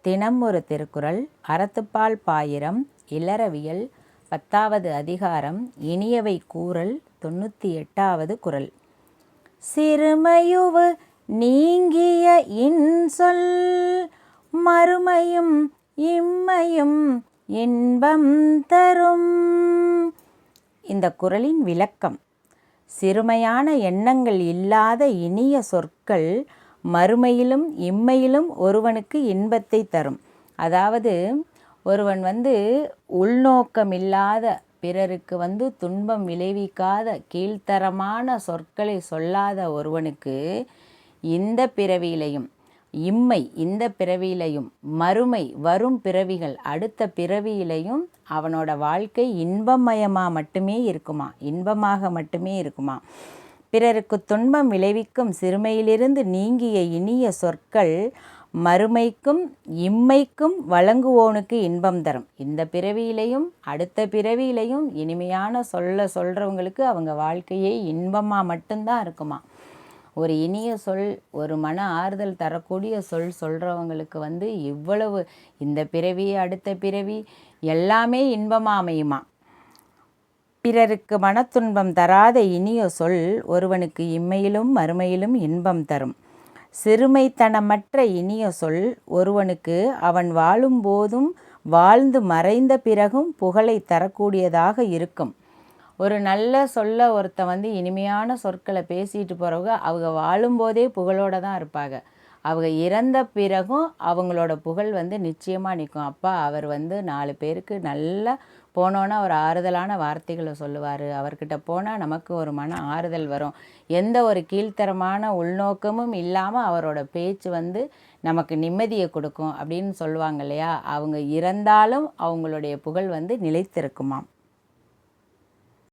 தினம் ஒரு திருக்குறள். அறத்துப்பால் பாயிரம். இல்லறவியல். 10வது அதிகாரம். இனியவை கூறல். 98வது குறள். சிறுமையுவு நீங்கிய இன்சொல் மறுமையும் இம்மையும் இன்பம் தரும். இந்த குறளின் விளக்கம். சிறுமையான எண்ணங்கள் இல்லாத இனிய சொற்கள் மறுமையிலும் இம்மையிலும் ஒருவனுக்கு இன்பத்தை தரும். அதாவது ஒருவன் உள்நோக்கமில்லாத, பிறருக்கு துன்பம் விளைவிக்காத, கீழ்த்தரமான சொற்களை சொல்லாத ஒருவனுக்கு இந்த பிறவியிலையும் இந்த பிறவியிலையும் மறுமை வரும் பிறவிகள் அடுத்த பிறவியிலையும் அவனோட வாழ்க்கை இன்பமயமாக மட்டுமே இருக்குமா. பிறருக்கு துன்பம் விளைவிக்கும் சிறுமையிலிருந்து நீங்கிய இனிய சொற்கள் மறுமைக்கும் இம்மைக்கும் வழங்குவோனுக்கு இன்பம் தரும். இந்த பிறவியிலையும் அடுத்த பிறவியிலையும் இனிமையான சொல்கிறவங்களுக்கு அவங்க வாழ்க்கையே இன்பமாக மட்டும்தான் இருக்குமா. ஒரு இனிய சொல், ஒரு மன ஆறுதல் தரக்கூடிய சொல்கிறவங்களுக்கு இவ்வளவு இந்த பிறவி அடுத்த பிறவி எல்லாமே இன்பமாக அமையுமா. பிறருக்கு மனத்துன்பம் தராத இனிய சொல் ஒருவனுக்கு இம்மையிலும் மறுமையிலும் இன்பம் தரும். சிறுமைத்தனமற்ற இனிய சொல் ஒருவனுக்கு அவன் வாழும்போதும் வாழ்ந்து மறைந்த பிறகும் புகழை தரக்கூடியதாக இருக்கும். ஒரு நல்ல சொல்ல ஒருத்தன் இனிமையான சொற்களை பேசிட்டு போகிறவங்க அவங்க வாழும்போதே புகழோடு தான் இருப்பாங்க. அவங்க இறந்த பிறகும் அவங்களோட புகழ் நிச்சயமாக நிற்கும். அப்பா அவர் 4 பேருக்கு நல்லா போனோன்னா ஒரு ஆறுதலான வார்த்தைகளை சொல்லுவார். அவர்கிட்ட போனால் நமக்கு ஒரு மன ஆறுதல் வரும். எந்த ஒரு கீழ்த்தரமான உள்நோக்கமும் இல்லாமல் அவரோட பேச்சு நமக்கு நிம்மதியை கொடுக்கும் அப்படின்னு சொல்லுவாங்க இல்லையா. அவங்க இறந்தாலும் அவங்களுடைய புகழ் நிலைத்திருக்குமாம்.